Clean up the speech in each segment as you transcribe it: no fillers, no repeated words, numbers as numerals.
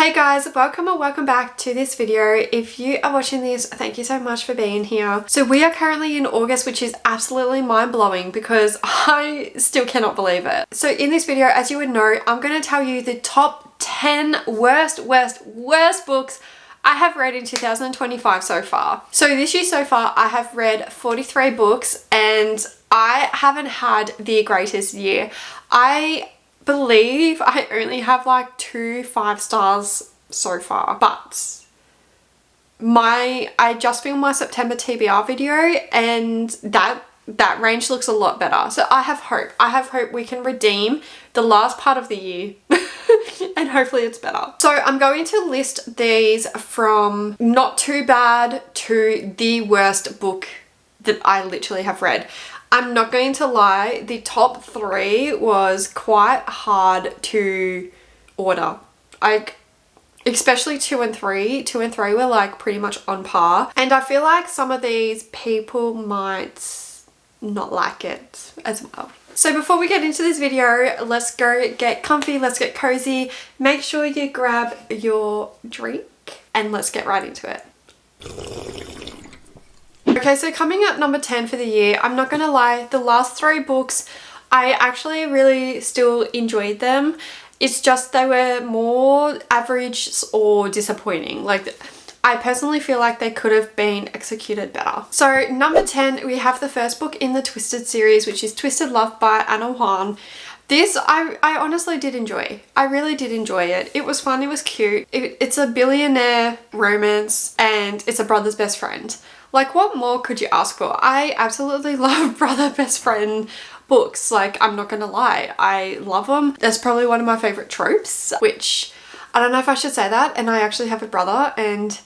Hey guys, welcome or welcome back to this video. If you are watching this, thank you so much for being here. So we are currently in August, which is absolutely mind-blowing because I still cannot believe it. So in this video, as you would know, I'm going to tell you the top 10 worst books I have read in 2025 so far. So this year so far, I have read 43 books and I haven't had the greatest year. I believe I only have like 2 5-stars so far, but I just filmed my September TBR video and that range looks a lot better. So I have hope we can redeem the last part of the year and hopefully it's better. So I'm going to list these from not too bad to the worst book that I literally have read. I'm not going to lie, the top 3 was quite hard to order. Especially 2 and 3. 2 and 3 were like pretty much on par. And I feel like some of these people might not like it as well. So before we get into this video, let's go get comfy, let's get cozy. Make sure you grab your drink and let's get right into it. Okay, so coming up number 10 for the year, I'm not gonna lie, the last 3 books, I actually really still enjoyed them. It's just they were more average or disappointing. Like, I personally feel like they could have been executed better. So number 10, we have the first book in the Twisted series, which is Twisted Love by Anna Huan. This I honestly did enjoy. I really did enjoy it. It was fun, it was cute. It's a billionaire romance and it's a brother's best friend. Like, what more could you ask for? I absolutely love brother best friend books. Like, I'm not gonna lie, I love them. That's probably one of my favorite tropes, which I don't know if I should say that, and I actually have a brother and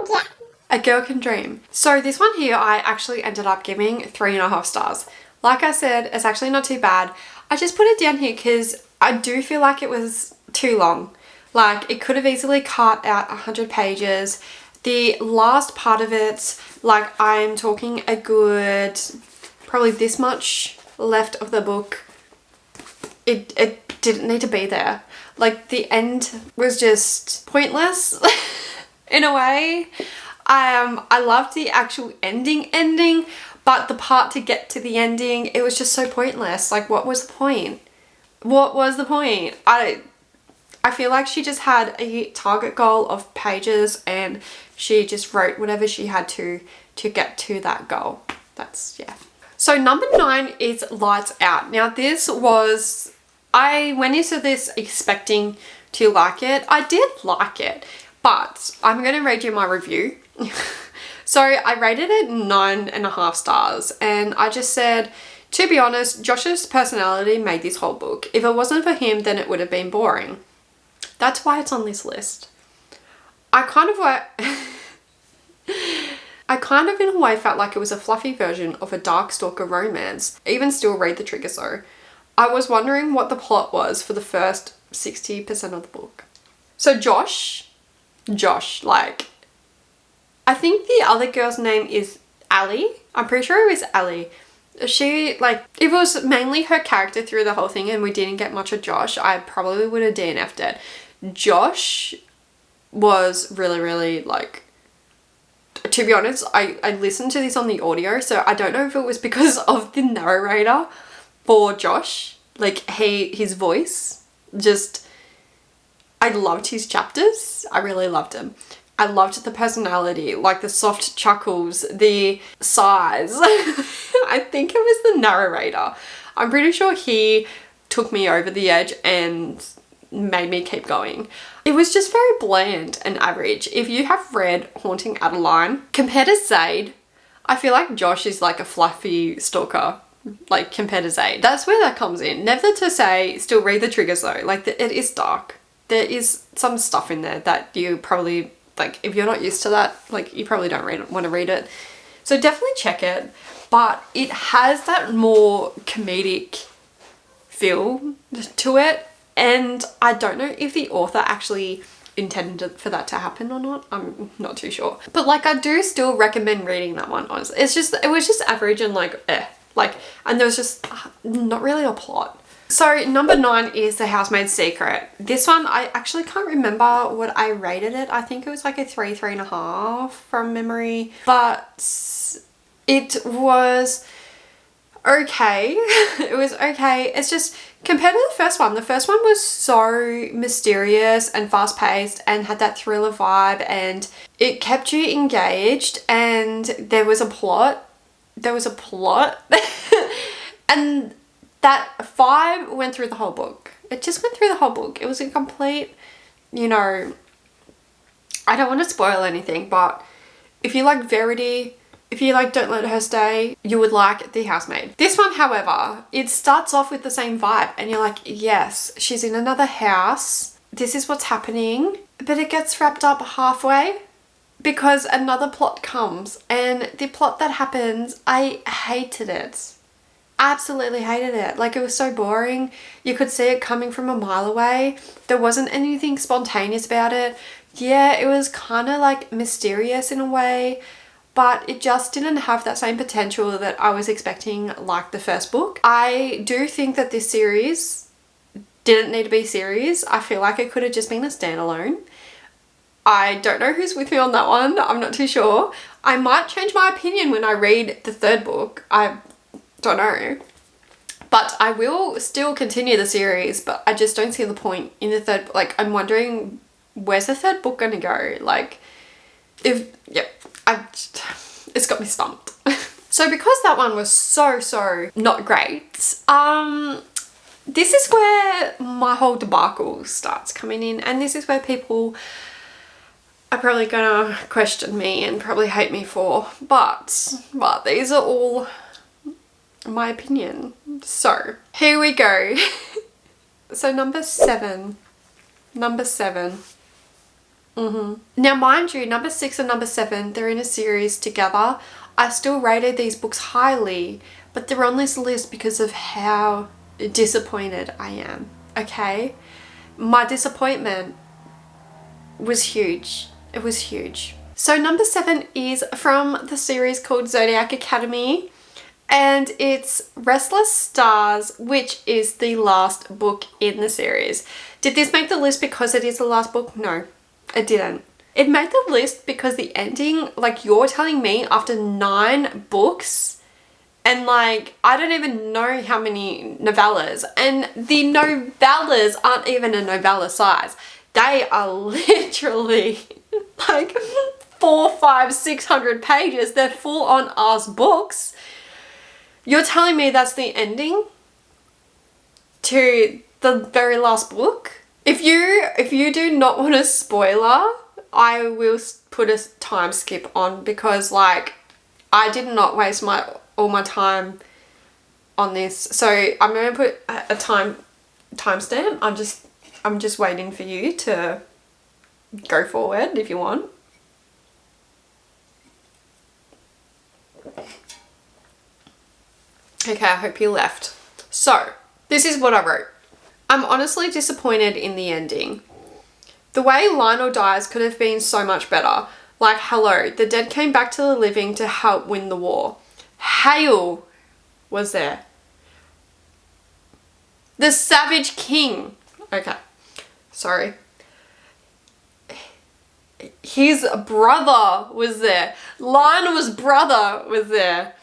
yeah, a girl can dream. So this one here I actually ended up giving 3.5 stars. Like I said, it's actually not too bad. I just put it down here because I do feel like it was too long. Like, it could have easily cut out 100 pages. The last part of it, like, I'm talking a good, probably this much left of the book. It didn't need to be there. Like, the end was just pointless in a way. I loved the actual ending, but the part to get to the ending, it was just so pointless. Like, what was the point? What was the point? I feel like she just had a target goal of pages and she just wrote whatever she had to get to that goal. That's, yeah. So number 9 is Lights Out. Now this was, I went into this expecting to like it. I did like it, but I'm going to read you my review. So I rated it 9.5 stars and I just said, to be honest, Josh's personality made this whole book. If it wasn't for him, then it would have been boring. That's why it's on this list. I kind of in a way felt like it was a fluffy version of a Darkstalker romance. Even still read the triggers though. I was wondering what the plot was for the first 60% of the book. So Josh, like, I think the other girl's name is Ali. I'm pretty sure it was Ali. She, like, it was mainly her character through the whole thing and we didn't get much of Josh. I probably would have DNF'd it. Josh was really, like, to be honest, I listened to this on the audio, so I don't know if it was because of the narrator for Josh. Like, his voice, just, I loved his chapters. I really loved him. I loved the personality, like the soft chuckles, the sighs. I think it was the narrator. I'm pretty sure he took me over the edge and made me keep going. It was just very bland and average. If you have read Haunting Adeline, compared to Zaid, I feel like Josh is like a fluffy stalker, like, compared to Zaid. That's where that comes in. Never to say, still read the triggers though. Like, it is dark. There is some stuff in there that you probably, like, if you're not used to that, like, you probably don't want to read it. So definitely check it. But it has that more comedic feel to it. And I don't know if the author actually intended for that to happen or not. I'm not too sure. But, like, I do still recommend reading that one, honestly. It was just average and, like, eh. Like, and there was just not really a plot. So number 9 is The Housemaid's Secret. This one, I actually can't remember what I rated it. I think it was like a 3.5 from memory, but it was okay. It was okay. It's just, compared to the first one was so mysterious and fast paced and had that thriller vibe, and it kept you engaged, and there was a plot. And that vibe went through the whole book. It just went through the whole book. It was a complete, you know, I don't want to spoil anything, but if you like Verity, if you like Don't Let Her Stay, you would like The Housemaid. This one, however, it starts off with the same vibe and you're like, yes, she's in another house. This is what's happening. But it gets wrapped up halfway because another plot comes, and the plot that happens, I hated it. Absolutely hated it. Like, it was so boring. You could see it coming from a mile away. There wasn't anything spontaneous about it. Yeah, it was kind of like mysterious in a way, but it just didn't have that same potential that I was expecting like the first book. I do think that this series didn't need to be a series. I feel like it could have just been a standalone. I don't know who's with me on that one. I'm not too sure. I might change my opinion when I read the third book. I don't know. But I will still continue the series, but I just don't see the point in the third. Like, I'm wondering, where's the third book going to go? Like, it's got me stumped. So because that one was so not great, this is where my whole debacle starts coming in, and this is where people are probably gonna question me and probably hate me for, but these are all my opinion. So here we go. So number 7. Now mind you, number 6 and number 7, they're in a series together. I still rated these books highly, but they're on this list because of how disappointed I am, okay? My disappointment was huge. It was huge. So number 7 is from the series called Zodiac Academy, and it's Restless Stars, which is the last book in the series. Did this make the list because it is the last book? No, it didn't. It made the list because the ending, like, you're telling me after 9 books, and like, I don't even know how many novellas, and the novellas aren't even a novella size. They are literally like 400, 500, 600 pages. They're full on ass books. You're telling me that's the ending to the very last book? If you do not want a spoiler, I will put a time skip on, because like, I did not waste all my time on this. So I'm going to put a timestamp. I'm just waiting for you to go forward if you want. Okay, I hope you left. So, this is what I wrote. I'm honestly disappointed in the ending. The way Lionel dies could have been so much better. Like, hello, the dead came back to the living to help win the war. Hale was there. The Savage King. Okay, sorry. His brother was there. Lionel's brother was there.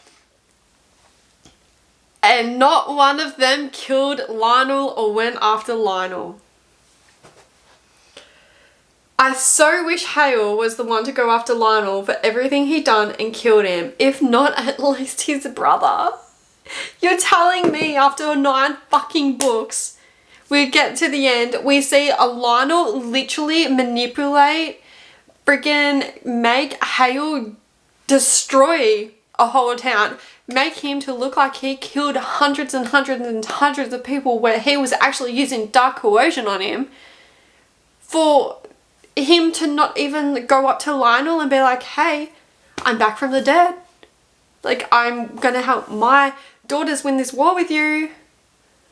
And not one of them killed Lionel or went after Lionel. I so wish Hale was the one to go after Lionel for everything he done and killed him. If not, at least his brother. You're telling me after 9 fucking books, we get to the end, we see a Lionel literally manipulate, friggin' make Hale destroy a whole town, make him to look like he killed hundreds and hundreds and hundreds of people, where he was actually using dark coercion on him, for him to not even go up to Lionel and be like, hey, I'm back from the dead. Like, I'm gonna help my daughters win this war with you.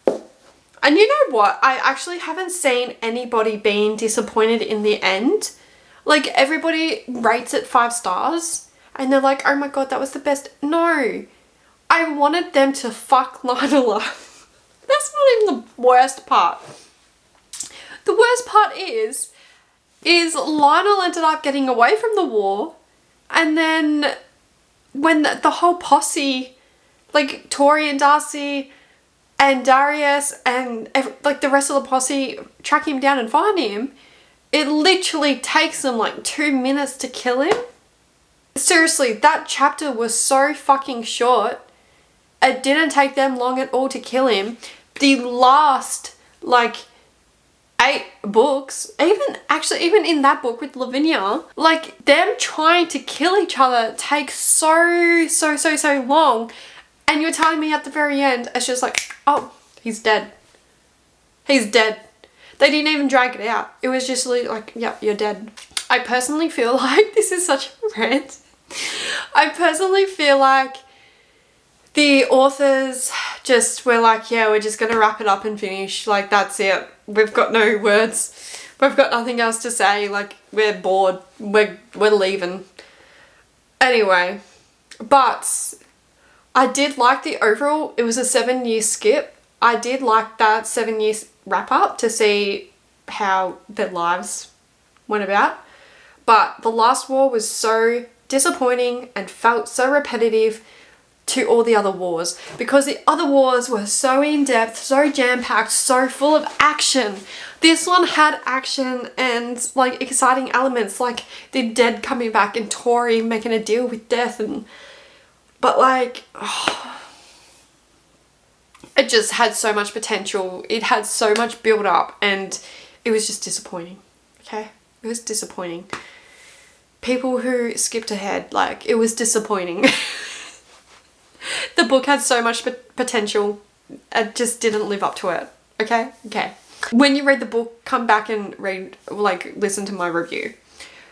And you know what? I actually haven't seen anybody being disappointed in the end. Like, everybody rates it 5 stars. And they're like, oh my god, that was the best. No. I wanted them to fuck Lionel up. That's not even the worst part. The worst part is Lionel ended up getting away from the war, and then when the whole posse, like Tori and Darcy and Darius and like the rest of the posse track him down and find him, it literally takes them like 2 minutes to kill him. Seriously, that chapter was so fucking short. It didn't take them long at all to kill him. The last like 8 books, even in that book with Lavinia, like them trying to kill each other takes so long, and you're telling me at the very end it's just like, oh, he's dead. He's dead. They didn't even drag it out. It was just like, yeah, you're dead. I personally feel like this is such a rant. I personally feel like the authors just were like, yeah, we're just gonna wrap it up and finish. Like, that's it. We've got no words. We've got nothing else to say. Like, we're bored. We're leaving. Anyway, but I did like the overall. It was a 7-year skip. I did like that 7 years wrap up to see how their lives went about. But the last war was so disappointing and felt so repetitive to all the other wars, because the other wars were so in-depth, so jam-packed, so full of action. This one had action and like exciting elements, like the dead coming back and Tori making a deal with death, but like, oh, it just had so much potential. It had so much build up, and it was just disappointing. Okay, it was disappointing. People who skipped ahead, like, it was disappointing. The book had so much potential. It just didn't live up to it. Okay? Okay. When you read the book, come back and listen to my review.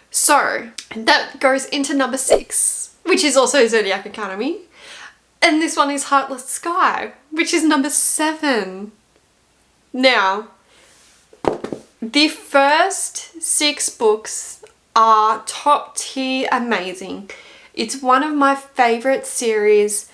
So, that goes into number 6, which is also Zodiac Academy. And this one is Heartless Sky, which is number 7. Now, the first 6 books are top tier amazing. It's one of my favorite series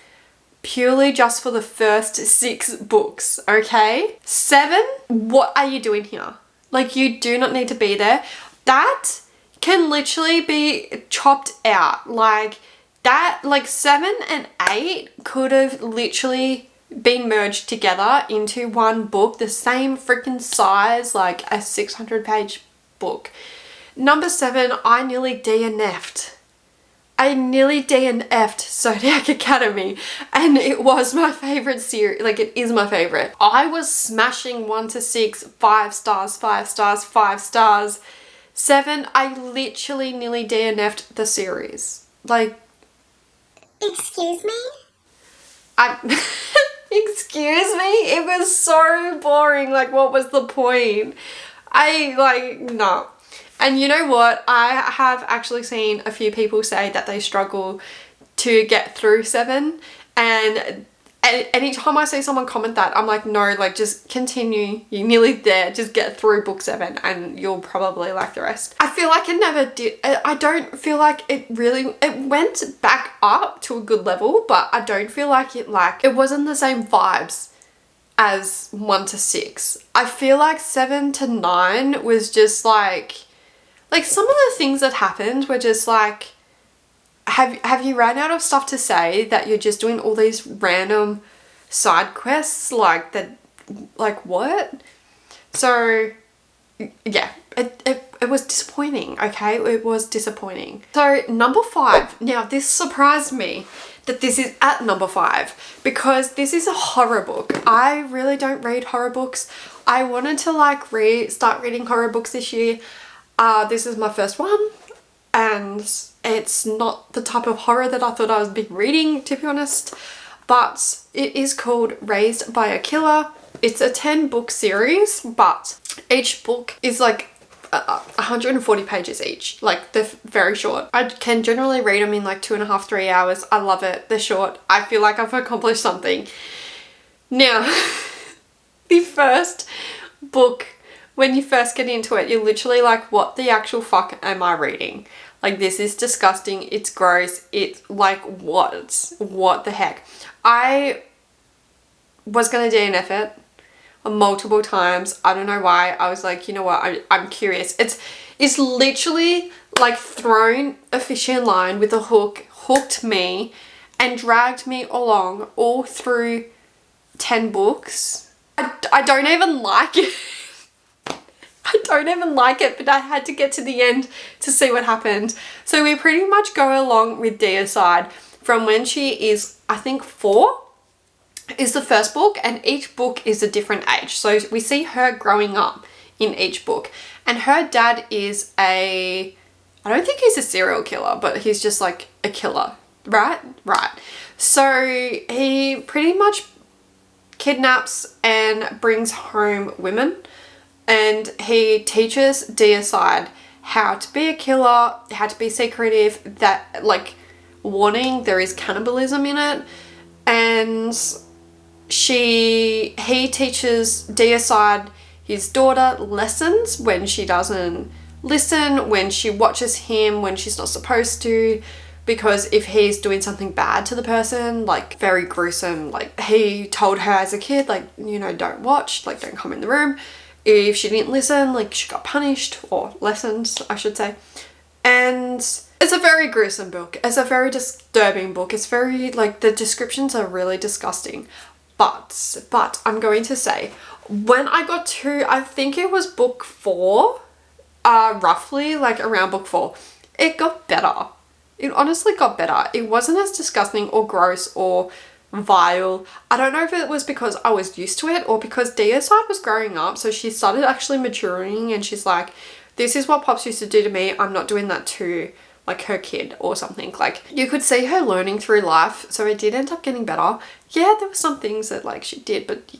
purely just for the first 6 books, okay? 7, what are you doing here? Like, you do not need to be there. That can literally be chopped out. Like, that, like 7 and 8 could have literally been merged together into one book, the same freaking size, like a 600-page book. Number 7, I nearly DNF'd. I nearly DNF'd Zodiac Academy, and it was my favorite series. Like, it is my favorite. I was smashing 1 to 6, 5 stars, 5 stars, 5 stars. 7, I literally nearly DNF'd the series. Like, excuse me? Excuse me? It was so boring. Like, what was the point? No. And you know what? I have actually seen a few people say that they struggle to get through 7. And anytime I see someone comment that, I'm like, no, like, just continue. You're nearly there. Just get through book 7 and you'll probably like the rest. I feel like it never did. I don't feel like it went back up to a good level, but I don't feel like it wasn't the same vibes as 1 to 6. I feel like 7 to 9 was just like some of the things that happened were just like, have you ran out of stuff to say that you're just doing all these random side quests like that, like what? So yeah, it was disappointing, okay? It was disappointing. So number 5, now this surprised me that this is at number 5 because this is a horror book. I really don't read horror books. I wanted to like start reading horror books this year. This is my first one, and it's not the type of horror that I thought I would be reading, to be honest, but it is called Raised by a Killer. It's a 10-book series, but each book is like 140 pages each. Like, they're very short. I can generally read them in like 2.5, 3 hours. I love it. They're short. I feel like I've accomplished something. Now, the first book, when you first get into it, you're literally like, what the actual fuck am I reading? Like, this is disgusting. It's gross. It's like, what the heck? I was going to DNF it. multiple times. I don't know why. I was like, you know what, I'm curious. It's literally like thrown a fishing line with a hook, hooked me and dragged me along all through 10 books. I don't even like it. I don't even like it, but I had to get to the end to see what happened. So we pretty much go along with Deicide from when she is, I think 4 is the first book, and each book is a different age. So we see her growing up in each book, and her dad is I don't think he's a serial killer, but he's just like a killer, right? Right. So he pretty much kidnaps and brings home women, and he teaches Deicide how to be a killer, how to be secretive, that like warning there is cannibalism in it, and he teaches Deicide, his daughter, lessons when she doesn't listen, when she watches him when she's not supposed to, because if he's doing something bad to the person, like very gruesome, like he told her as a kid, like, you know, don't watch, like don't come in the room. If she didn't listen, like she got punished, or lessons I should say. And it's a very gruesome book. It's a very disturbing book. It's very, like, the descriptions are really disgusting. But I'm going to say, when I got to, I think it was book 4, roughly like around book 4, it got better. It honestly got better. It wasn't as disgusting or gross or vile. I don't know if it was because I was used to it or because Deicide was growing up, so she started actually maturing, and she's like, this is what Pops used to do to me, I'm not doing that to like her kid or something. Like you could see her learning through life, so it did end up getting better. Yeah, there were some things that like she did, but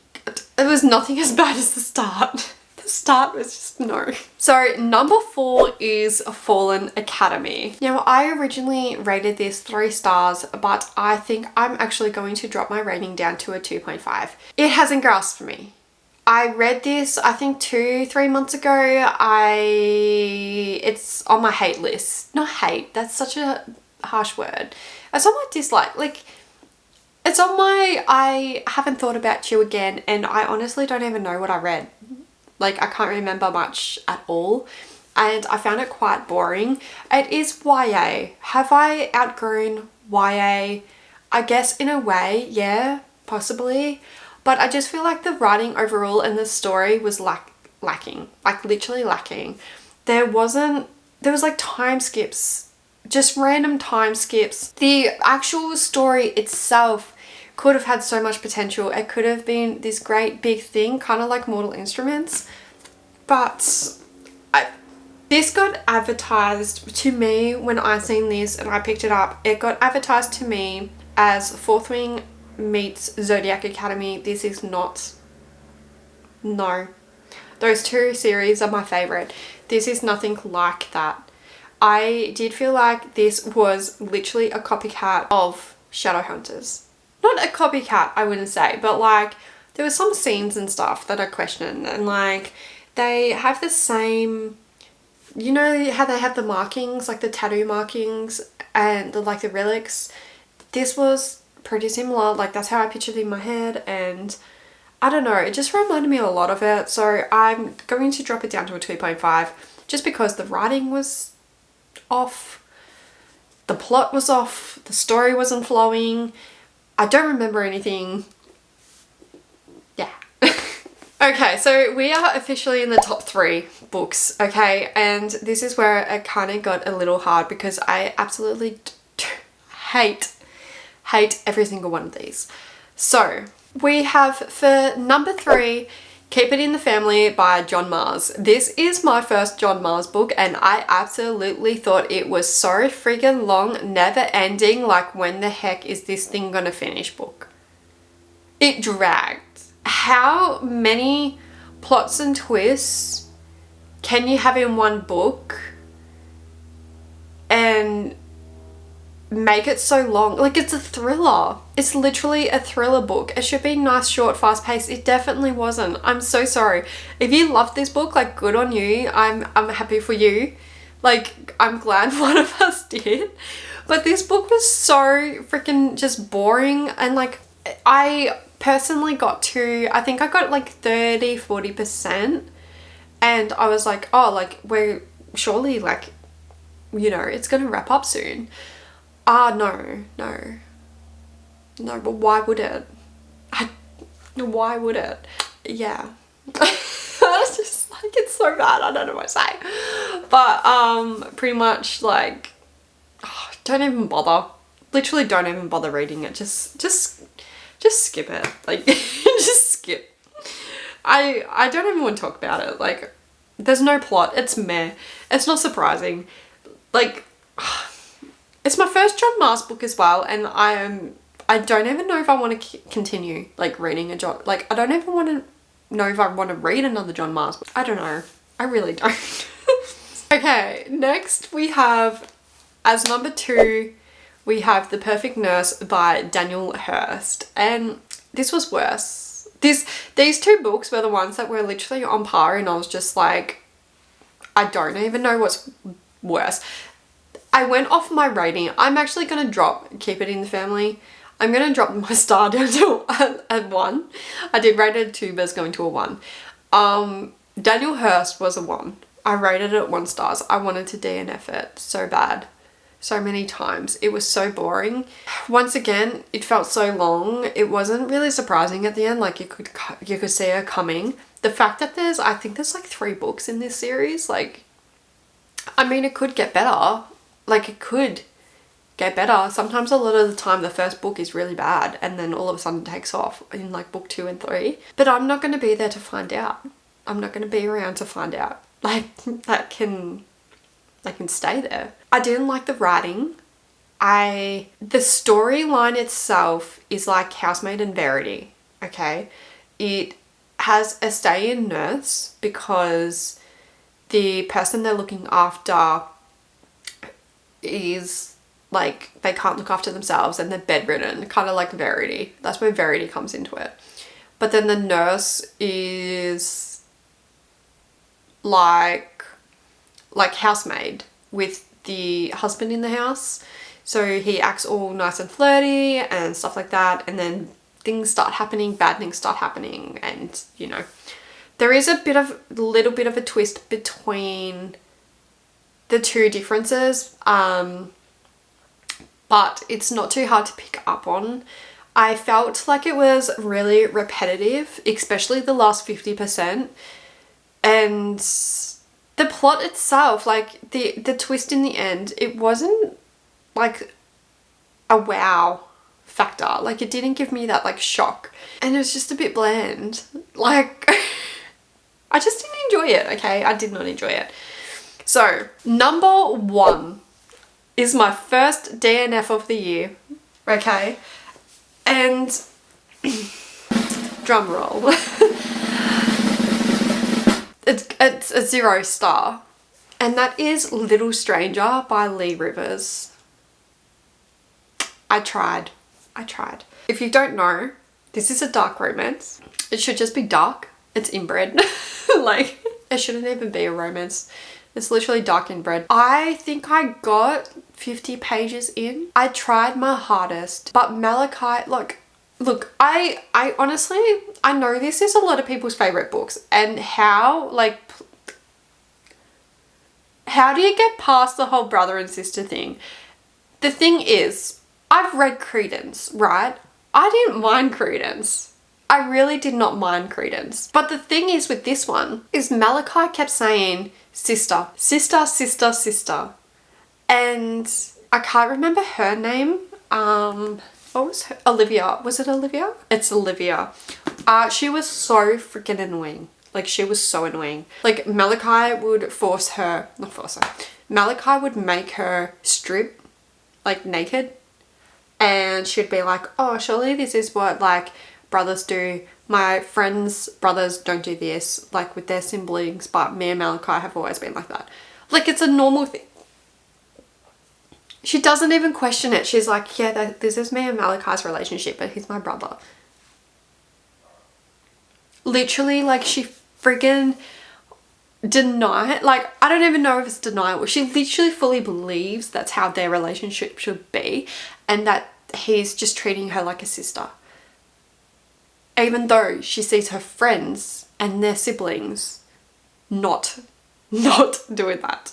it was nothing as bad as the start. The start was just no. So number 4 is Fallen Academy. Now I originally rated this 3 stars, but I think I'm actually going to drop my rating down to a 2.5. It hasn't grasped me. I read this, I think 2-3 months ago. It's on my hate list. Not hate, that's such a harsh word. It's on my dislike, like, it's on my I haven't thought about you again, and I honestly don't even know what I read. Like, I can't remember much at all, and I found it quite boring. It is YA. Have I outgrown YA? I guess in a way, yeah, possibly. But I just feel like the writing overall and the story was lacking, like literally lacking. There was like time skips, just random time skips. The actual story itself could have had so much potential. It could have been this great big thing, kind of like Mortal Instruments. But this got advertised to me when I seen this and I picked it up. It got advertised to me as Fourth Wing meets Zodiac Academy. This is not. No. Those 2 series are my favourite. This is nothing like that. I did feel like this was literally a copycat of Shadowhunters. Not a copycat, I wouldn't say, but like there were some scenes and stuff that I questioned, and like they have the same, you know how they have the markings, like the tattoo markings and the like the relics. This was pretty similar, like that's how I pictured it in my head, and I don't know, it just reminded me a lot of it. So I'm going to drop it down to a 2.5 just because the writing was off, the plot was off, the story wasn't flowing. I don't remember anything. Yeah. Okay, so we are officially in the top 3 books, okay, and this is where it kind of got a little hard because I absolutely hate every single one of these. So we have for number 3, Keep It in the Family by John Mars. This is my first John Mars book, and I absolutely thought it was so friggin' long, never ending, like when the heck is this thing gonna finish book. It dragged. How many plots and twists can you have in one book and make it so long? Like, it's a thriller. It's literally a thriller book. It should be nice, short, fast paced. It definitely wasn't. I'm so sorry. If you loved this book, like, good on you. I'm happy for you. Like, I'm glad one of us did. But this book was so freaking just boring, and like I personally got to, I think I got like 30-40%, and I was like, oh, like we're surely like, you know, it's gonna wrap up soon. No, but why would it? Why would it? Yeah. I was just like, it's so bad, I don't know what to say. But pretty much like, don't even bother. Literally don't even bother reading it. Just skip it. Like, just skip. I don't even want to talk about it. Like, there's no plot. It's meh. It's not surprising. Like, it's my first John Mars book as well, and I don't even know if I want to continue like reading a John, like I don't even want to know if I want to read another John Mars book. I don't know. I really don't. Okay, next we have, as number 2, we have The Perfect Nurse by Daniel Hurst, and this was worse. These 2 books were the ones that were literally on par, and I was just like, I don't even know what's worse. I went off my rating. I'm actually going to keep it in the family. I'm going to drop my star down to a 1. I did rate it a 2, but it's going to a 1. Daniel Hurst was a 1. I rated it 1 stars. I wanted to DNF it so bad. So many times. It was so boring. Once again, it felt so long. It wasn't really surprising at the end. Like, you could see her coming. The fact that I think there's like 3 books in this series. Like, I mean, it could get better. Like, it could get better. Sometimes a lot of the time the first book is really bad, and then all of a sudden it takes off in like book 2 and 3. But I'm not going to be there to find out. I'm not going to be around to find out. Like, that can stay there. I didn't like the writing. The storyline itself is like Housemaid and Verity, okay? It has a stay-in nurse because the person they're looking after is like, they can't look after themselves and they're bedridden, kind of like Verity. That's where Verity comes into it. But then the nurse is like housemaid with the husband in the house. So he acts all nice and flirty and stuff like that, and then things start happening, bad things start happening, and you know, there is a little bit of a twist between the 2 differences, but it's not too hard to pick up on. I felt like it was really repetitive, especially the last 50%, and the plot itself, like the twist in the end, it wasn't like a wow factor. Like, it didn't give me that like shock, and it was just a bit bland. Like, I just didn't enjoy it, okay? I did not enjoy it. So, number 1 is my first DNF of the year, okay? And drum roll. It's a 0 star, and that is Little Stranger by Lee Rivers. I tried. If you don't know, this is a dark romance. It should just be dark. It's inbred. Like, it shouldn't even be a romance. It's literally dark inbred. I think I got 50 pages in. I tried my hardest, but Malachi, look, I honestly, I know this is a lot of people's favorite books, and how do you get past the whole brother and sister thing? The thing is, I've read Credence, right? I didn't mind Credence. I really did not mind Credence. But the thing is with this one, is Malachi kept saying, sister, sister, sister, sister. And I can't remember her name. What was her? Olivia. Was it Olivia? It's Olivia. She was so freaking annoying. Like, she was so annoying. Like, Malachi would Malachi would make her strip, like, naked. And she'd be like, oh, surely this is what, like, brothers do. My friends' brothers don't do this, like, with their siblings, but me and Malachi have always been like that. Like, it's a normal thing. She doesn't even question it. She's like, yeah, this is me and Malachi's relationship, but he's my brother. Literally, like, she friggin' denied, like, I don't even know if it's denial. She literally fully believes that's how their relationship should be, and that he's just treating her like a sister. even though she sees her friends and their siblings not doing that.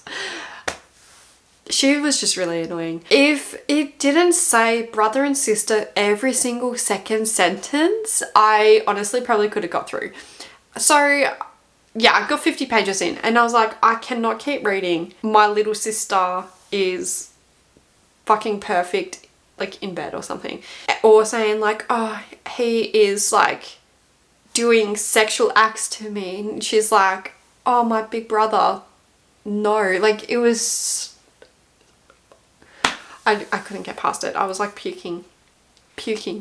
She was just really annoying. If it didn't say brother and sister every single second sentence, I honestly probably could have got through. So yeah, I got 50 pages in and I was like, I cannot keep reading. My little sister is fucking perfect, like in bed or something. Or saying like, oh, he is like doing sexual acts to me. And she's like, oh, my big brother. No, like it was... I couldn't get past it. I was like puking.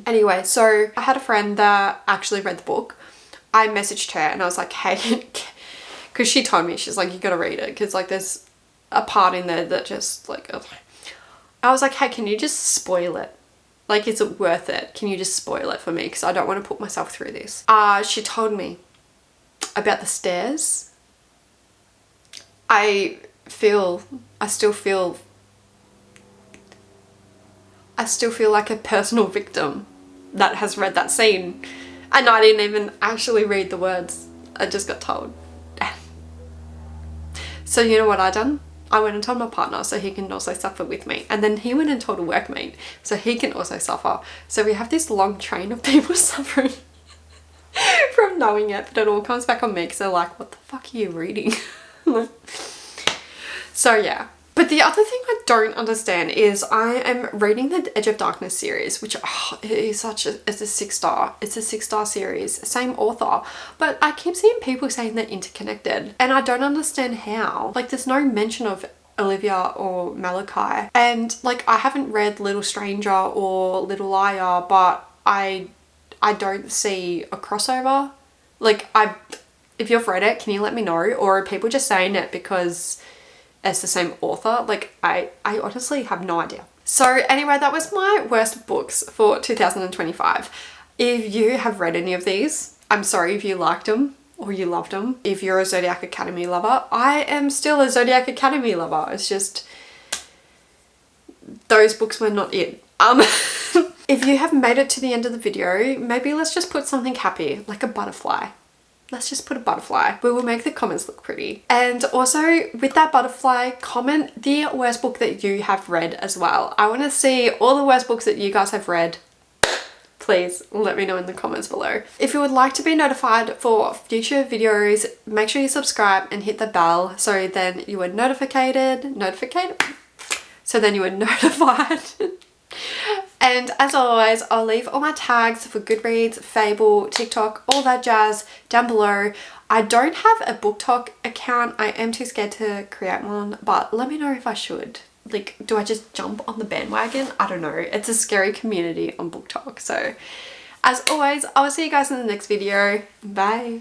Anyway, so I had a friend that actually read the book. I messaged her and I was like, hey, because she told me, she's like, you gotta read it because like there's a part in there that just like, ugh. I was like, hey, can you just spoil it? Like, is it worth it? Can you just spoil it for me? Because I don't want to put myself through this. She told me about the stairs. I still feel like a personal victim that has read that scene. And I didn't even actually read the words. I just got told. So you know what I done? I went and told my partner so he can also suffer with me. And then he went and told a workmate so he can also suffer. So we have this long train of people suffering from knowing it. But it all comes back on me because they're like, what the fuck are you reading? So yeah. But the other thing I don't understand is I am reading the Edge of Darkness series, which is it's a 6-star. It's a 6-star series, same author. But I keep seeing people saying they're interconnected and I don't understand how. Like there's no mention of Olivia or Malachi. And like I haven't read Little Stranger or Little Liar, but I don't see a crossover. Like if you've read it, can you let me know? Or are people just saying it because it's the same author? Like I honestly have no idea. So anyway, that was my worst books for 2025. If you have read any of these, I'm sorry if you liked them or you loved them. If you're a Zodiac Academy lover, I am still a Zodiac Academy lover. It's just those books were not it. If you have made it to the end of the video, maybe let's just put something happy, like a butterfly. Let's just put a butterfly. We will make the comments look pretty. And also with that butterfly, comment the worst book that you have read as well. I want to see all the worst books that you guys have read. Please let me know in the comments below. If you would like to be notified for future videos, make sure you subscribe and hit the bell so then you are notified. And as always, I'll leave all my tags for Goodreads, Fable, TikTok, all that jazz down below. I don't have a BookTok account. I am too scared to create one, but let me know if I should. Like, do I just jump on the bandwagon? I don't know. It's a scary community on BookTok. So as always, I will see you guys in the next video. Bye.